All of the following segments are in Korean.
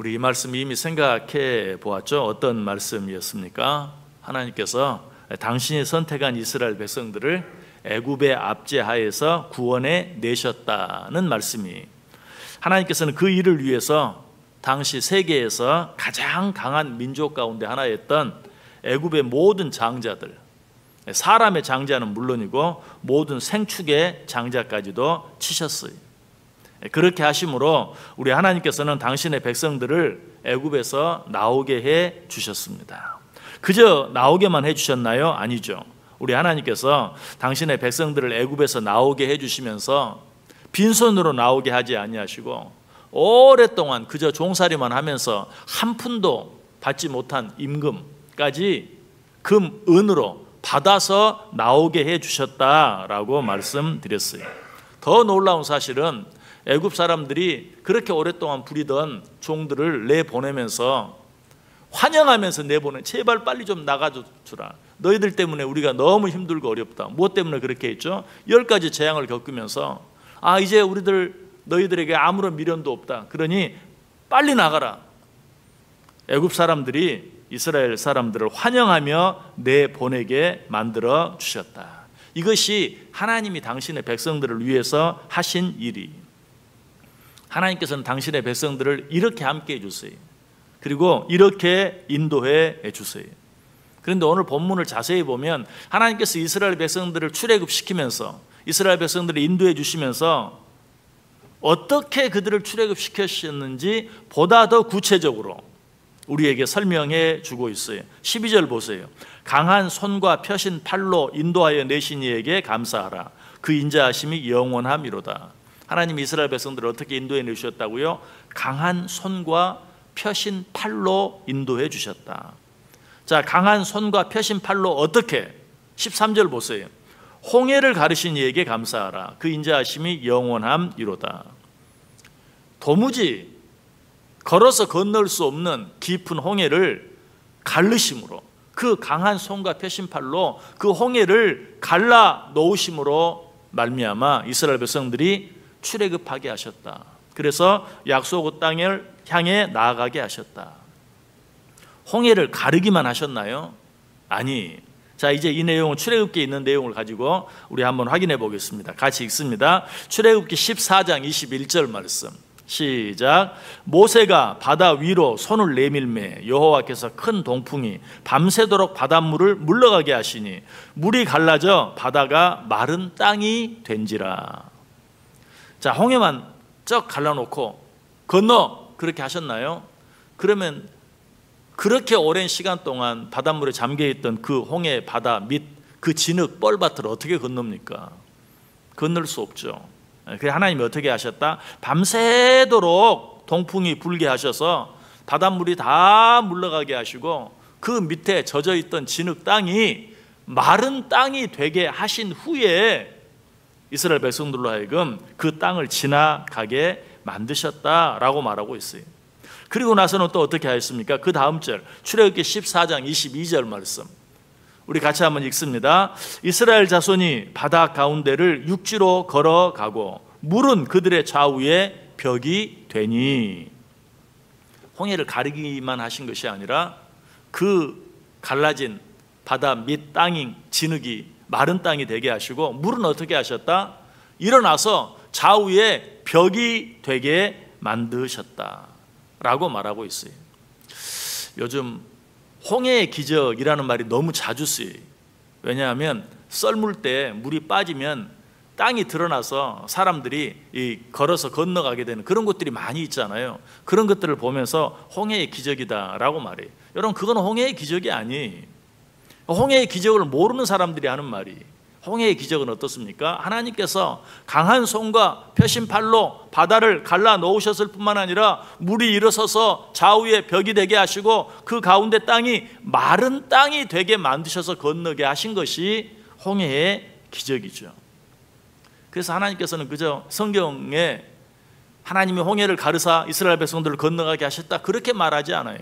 우리 이 말씀 이미 생각해 보았죠? 어떤 말씀이었습니까? 하나님께서 당신이 선택한 이스라엘 백성들을 애굽의 압제하에서 구원해 내셨다는 말씀이, 하나님께서는 그 일을 위해서 당시 세계에서 가장 강한 민족 가운데 하나였던 애굽의 모든 장자들, 사람의 장자는 물론이고 모든 생축의 장자까지도 치셨어요. 그렇게 하심으로 우리 하나님께서는 당신의 백성들을 애굽에서 나오게 해 주셨습니다. 그저 나오게만 해 주셨나요? 아니죠. 우리 하나님께서 당신의 백성들을 애굽에서 나오게 해 주시면서 빈손으로 나오게 하지 아니하시고 오랫동안 그저 종살이만 하면서 한 푼도 받지 못한 임금까지 금, 은으로 받아서 나오게 해 주셨다라고 말씀드렸어요. 더 놀라운 사실은 애굽 사람들이 그렇게 오랫동안 부리던 종들을 내보내면서 환영하면서 내보내, 제발 빨리 좀 나가주라. 너희들 때문에 우리가 너무 힘들고 어렵다. 무엇 때문에 그렇게 했죠? 10가지 재앙을 겪으면서 이제 너희들에게 아무런 미련도 없다. 그러니 빨리 나가라. 애굽 사람들이 이스라엘 사람들을 환영하며 내보내게 만들어 주셨다. 이것이 하나님이 당신의 백성들을 위해서 하신 일이, 하나님께서는 당신의 백성들을 이렇게 함께 해주세요. 그리고 이렇게 인도해 주세요. 그런데 오늘 본문을 자세히 보면 하나님께서 이스라엘 백성들을 출애굽시키면서 이스라엘 백성들을 인도해 주시면서 어떻게 그들을 출애굽시키셨는지 보다 더 구체적으로 우리에게 설명해 주고 있어요. 12절 보세요. 강한 손과 펴신 팔로 인도하여 내신 이에게 감사하라. 그 인자하심이 영원함이로다. 하나님이 이스라엘 백성들을 어떻게 인도해 내주셨다고요? 강한 손과 펴신 팔로 인도해 주셨다. 자, 강한 손과 펴신 팔로 어떻게? 13절 보세요. 홍해를 가르신 이에게 감사하라. 그 인자하심이 영원함이로다. 도무지 걸어서 건널 수 없는 깊은 홍해를 가르심으로, 그 강한 손과 펴신 팔로 그 홍해를 갈라 놓으심으로 말미암아 이스라엘 백성들이 출애굽하게 하셨다. 그래서 약속 땅을 향해 나아가게 하셨다. 홍해를 가르기만 하셨나요? 아니. 자, 이제 이 내용은 출애굽기에 있는 내용을 가지고 우리 한번 확인해 보겠습니다. 같이 읽습니다. 출애굽기 14장 21절 말씀. 시작. 모세가 바다 위로 손을 내밀매 여호와께서 큰 동풍이 밤새도록 바닷물을 물러가게 하시니 물이 갈라져 바다가 마른 땅이 된지라. 자, 홍해만 쩍 갈라놓고 건너 그렇게 하셨나요? 그러면 그렇게 오랜 시간 동안 바닷물에 잠겨있던 그 홍해 바다 밑 그 진흙 뻘밭을 어떻게 건넙니까? 건널 수 없죠. 그래 하나님이 어떻게 하셨다? 밤새도록 동풍이 불게 하셔서 바닷물이 다 물러가게 하시고 그 밑에 젖어있던 진흙 땅이 마른 땅이 되게 하신 후에 이스라엘 백성들로 하여금 그 땅을 지나가게 만드셨다라고 말하고 있어요. 그리고 나서는 또 어떻게 하였습니까? 그 다음 절 출애굽기 14장 22절 말씀 우리 같이 한번 읽습니다. 이스라엘 자손이 바다 가운데를 육지로 걸어가고 물은 그들의 좌우에 벽이 되니, 홍해를 가리기만 하신 것이 아니라 그 갈라진 바다 밑 땅인 진흙이 마른 땅이 되게 하시고 물은 어떻게 하셨다? 일어나서 좌우에 벽이 되게 만드셨다라고 말하고 있어요. 요즘 홍해의 기적이라는 말이 너무 자주 쓰여요. 왜냐하면 썰물 때 물이 빠지면 땅이 드러나서 사람들이 걸어서 건너가게 되는 그런 곳들이 많이 있잖아요. 그런 것들을 보면서 홍해의 기적이다라고 말해요. 여러분, 그건 홍해의 기적이 아니에요. 홍해의 기적을 모르는 사람들이 하는 말이, 홍해의 기적은 어떻습니까? 하나님께서 강한 손과 펴신 팔로 바다를 갈라 놓으셨을 뿐만 아니라 물이 일어서서 좌우에 벽이 되게 하시고 그 가운데 땅이 마른 땅이 되게 만드셔서 건너게 하신 것이 홍해의 기적이죠. 그래서 하나님께서는 그저 성경에 하나님이 홍해를 가르사 이스라엘 백성들을 건너가게 하셨다 그렇게 말하지 않아요.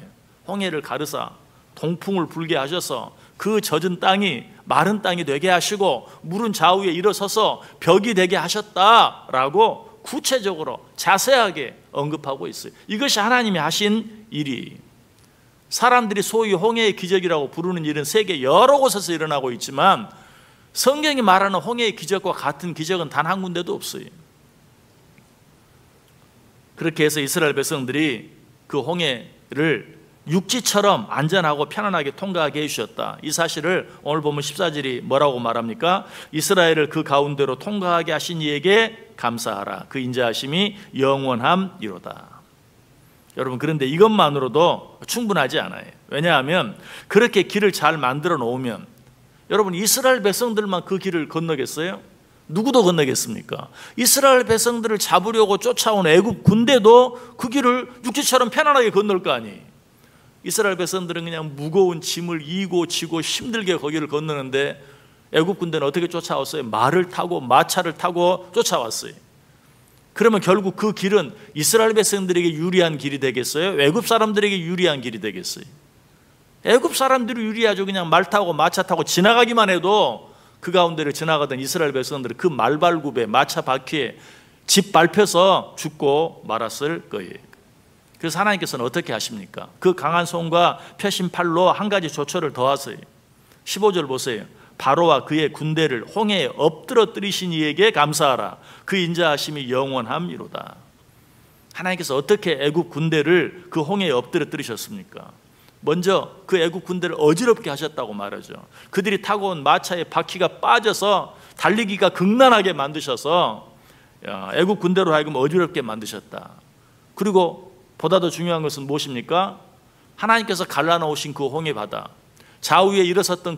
홍해를 가르사 동풍을 불게 하셔서 그 젖은 땅이 마른 땅이 되게 하시고 물은 좌우에 일어서서 벽이 되게 하셨다라고 구체적으로 자세하게 언급하고 있어요. 이것이 하나님이 하신 일이, 사람들이 소위 홍해의 기적이라고 부르는 일은 세계 여러 곳에서 일어나고 있지만 성경이 말하는 홍해의 기적과 같은 기적은 단 한 군데도 없어요. 그렇게 해서 이스라엘 백성들이 그 홍해를 육지처럼 안전하고 편안하게 통과하게 해주셨다. 이 사실을 오늘 보면 14절이 뭐라고 말합니까? 이스라엘을 그 가운데로 통과하게 하신 이에게 감사하라. 그 인자하심이 영원함이로다. 여러분, 그런데 이것만으로도 충분하지 않아요. 왜냐하면 그렇게 길을 잘 만들어 놓으면, 여러분, 이스라엘 백성들만 그 길을 건너겠어요? 누구도 건너겠습니까? 이스라엘 백성들을 잡으려고 쫓아온 애굽 군대도 그 길을 육지처럼 편안하게 건널 거 아니에요. 이스라엘 백성들은 그냥 무거운 짐을 이고 지고 힘들게 거기를 건너는데 애굽 군대는 어떻게 쫓아왔어요? 말을 타고 마차를 타고 쫓아왔어요. 그러면 결국 그 길은 이스라엘 백성들에게 유리한 길이 되겠어요? 애굽 사람들에게 유리한 길이 되겠어요? 애굽 사람들이 유리하죠. 그냥 말 타고 마차 타고 지나가기만 해도 그 가운데를 지나가던 이스라엘 백성들은 그 말발굽에 마차 바퀴에 집 밟혀서 죽고 말았을 거예요. 그래서 하나님께서는 어떻게 하십니까? 그 강한 손과 펴신 팔로 한 가지 조처를 더하세요. 15절 보세요. 바로와 그의 군대를 홍해에 엎드러뜨리신 이에게 감사하라. 그 인자하심이 영원함이로다. 하나님께서 어떻게 애굽 군대를 그 홍해에 엎드러뜨리셨습니까? 먼저 그 애굽 군대를 어지럽게 하셨다고 말하죠. 그들이 타고 온 마차의 바퀴가 빠져서 달리기가 극난하게 만드셔서 애굽 군대로 하여금 어지럽게 만드셨다. 그리고 보다 더 중요한 것은 무엇입니까? 하나님께서 갈라놓으신 그 홍해 바다, 좌우에 일어서서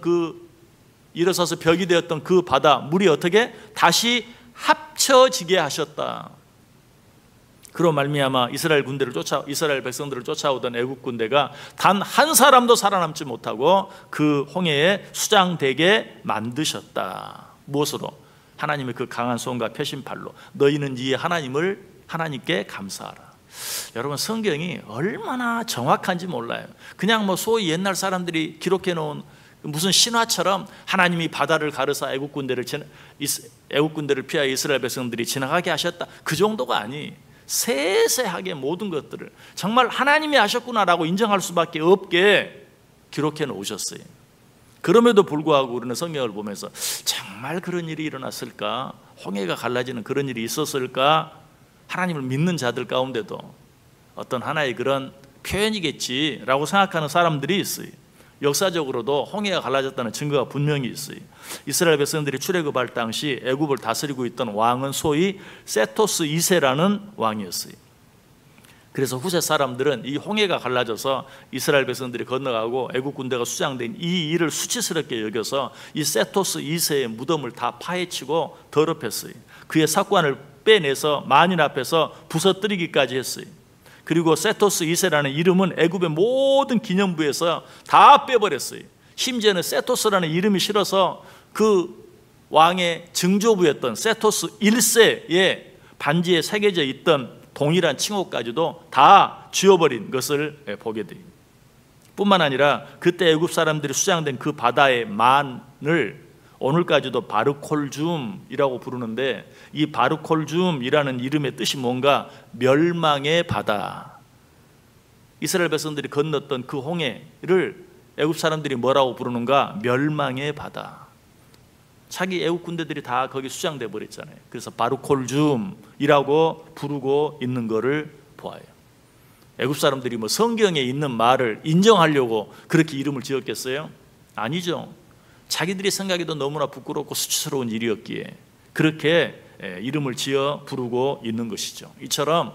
벽이 되었던 그 바다, 물이 어떻게 다시 합쳐지게 하셨다. 그로 말미암아 이스라엘 백성들을 쫓아오던 애굽 군대가 단 한 사람도 살아남지 못하고 그 홍해에 수장되게 만드셨다. 무엇으로? 하나님의 그 강한 손과 펴신 팔로. 너희는 이 하나님께 감사하라. 여러분, 성경이 얼마나 정확한지 몰라요. 그냥 소위 옛날 사람들이 기록해 놓은 무슨 신화처럼 하나님이 바다를 가르사 애굽 군대를 피하여 이스라엘 백성들이 지나가게 하셨다, 그 정도가 아니. 세세하게 모든 것들을 정말 하나님이 하셨구나라고 인정할 수밖에 없게 기록해 놓으셨어요. 그럼에도 불구하고 우리는 성경을 보면서 정말 그런 일이 일어났을까? 홍해가 갈라지는 그런 일이 있었을까? 하나님을 믿는 자들 가운데도 어떤 하나의 그런 표현이겠지라고 생각하는 사람들이 있어요. 역사적으로도 홍해가 갈라졌다는 증거가 분명히 있어요. 이스라엘 백성들이 출애굽할 당시 애굽을 다스리고 있던 왕은 소위 세토스 2세라는 왕이었어요. 그래서 후세 사람들은 이 홍해가 갈라져서 이스라엘 백성들이 건너가고 애굽 군대가 수장된 이 일을 수치스럽게 여겨서 이 세토스 2세의 무덤을 다 파헤치고 더럽혔어요. 그의 사관을 빼내서 만인 앞에서 부서뜨리기까지 했어요. 그리고 세토스 2세라는 이름은 애굽의 모든 기념부에서 다 빼버렸어요. 심지어는 세토스라는 이름이 싫어서 그 왕의 증조부였던 세토스 1세의 반지에 새겨져 있던 동일한 칭호까지도 다 지워버린 것을 보게 돼요. 뿐만 아니라 그때 애굽 사람들이 수장된 그 바다의 만을 오늘까지도 바르콜줌이라고 부르는데, 이 바르콜줌이라는 이름의 뜻이 뭔가 멸망의 바다. 이스라엘 백성들이 건넜던 그 홍해를 애굽 사람들이 뭐라고 부르는가? 멸망의 바다. 자기 애굽 군대들이 다 거기 수장돼 버렸잖아요. 그래서 바르콜줌이라고 부르고 있는 것을 보아요. 애굽 사람들이 성경에 있는 말을 인정하려고 그렇게 이름을 지었겠어요? 아니죠. 자기들이 생각해도 너무나 부끄럽고 수치스러운 일이었기에 그렇게 이름을 지어 부르고 있는 것이죠. 이처럼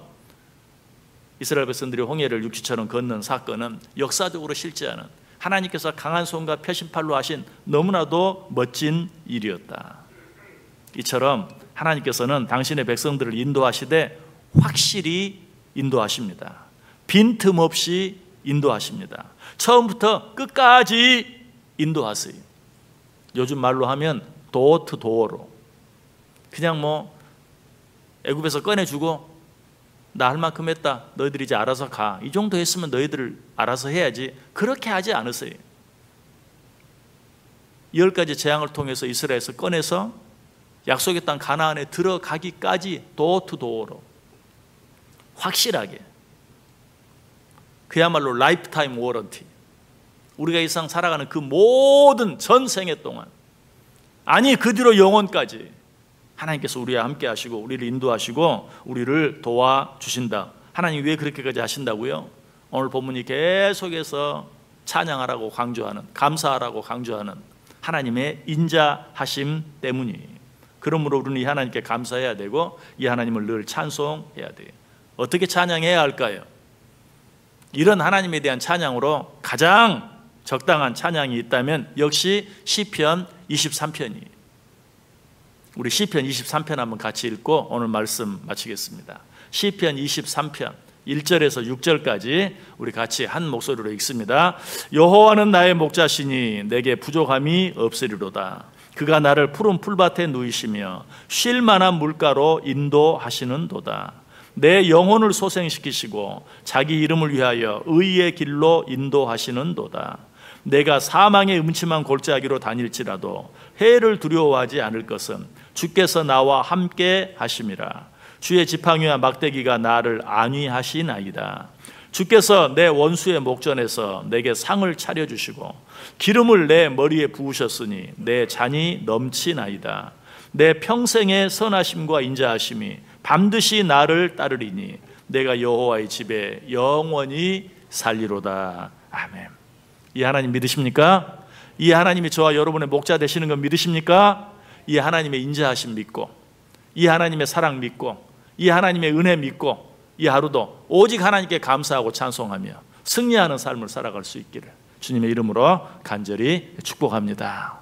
이스라엘 백성들이 홍해를 육지처럼 건넌 사건은 역사적으로 실제하는 하나님께서 강한 손과 펴신 팔로 하신 너무나도 멋진 일이었다. 이처럼 하나님께서는 당신의 백성들을 인도하시되 확실히 인도하십니다. 빈틈없이 인도하십니다. 처음부터 끝까지 인도하세요. 요즘 말로 하면 도어 투 도어로, 그냥 애굽에서 꺼내주고 나 할 만큼 했다, 너희들이 이제 알아서 가, 이 정도 했으면 너희들 알아서 해야지, 그렇게 하지 않으세요. 10가지 재앙을 통해서 이스라엘에서 꺼내서 약속의 땅 가나안에 들어가기까지 도어투도어로 확실하게, 그야말로 라이프타임 워런티, 우리가 이 세상 살아가는 그 모든 전생애 동안, 아니 그 뒤로 영원까지 하나님께서 우리와 함께 하시고 우리를 인도하시고 우리를 도와주신다. 하나님 왜 그렇게까지 하신다고요? 오늘 본문이 계속해서 찬양하라고 강조하는, 감사하라고 강조하는 하나님의 인자하심 때문이에요. 그러므로 우리는 이 하나님께 감사해야 되고 이 하나님을 늘 찬송해야 돼요. 어떻게 찬양해야 할까요? 이런 하나님에 대한 찬양으로 가장 적당한 찬양이 있다면 역시 시편 23편이에요. 우리 시편 23편 한번 같이 읽고 오늘 말씀 마치겠습니다. 시편 23편 1절에서 6절까지 우리 같이 한 목소리로 읽습니다. 여호와는 나의 목자시니 내게 부족함이 없으리로다. 그가 나를 푸른 풀밭에 누이시며 쉴 만한 물가로 인도하시는도다. 내 영혼을 소생시키시고 자기 이름을 위하여 의의 길로 인도하시는도다. 내가 사망의 음침한 골짜기로 다닐지라도 해를 두려워하지 않을 것은 주께서 나와 함께 하심이라. 주의 지팡이와 막대기가 나를 안위하시나이다. 주께서 내 원수의 목전에서 내게 상을 차려주시고 기름을 내 머리에 부으셨으니 내 잔이 넘치나이다. 내 평생의 선하심과 인자하심이 반드시 나를 따르리니 내가 여호와의 집에 영원히 살리로다. 아멘. 이 하나님 믿으십니까? 이 하나님이 저와 여러분의 목자 되시는 건 믿으십니까? 이 하나님의 인자하심 믿고, 이 하나님의 사랑 믿고, 이 하나님의 은혜 믿고, 이 하루도 오직 하나님께 감사하고 찬송하며 승리하는 삶을 살아갈 수 있기를 주님의 이름으로 간절히 축복합니다.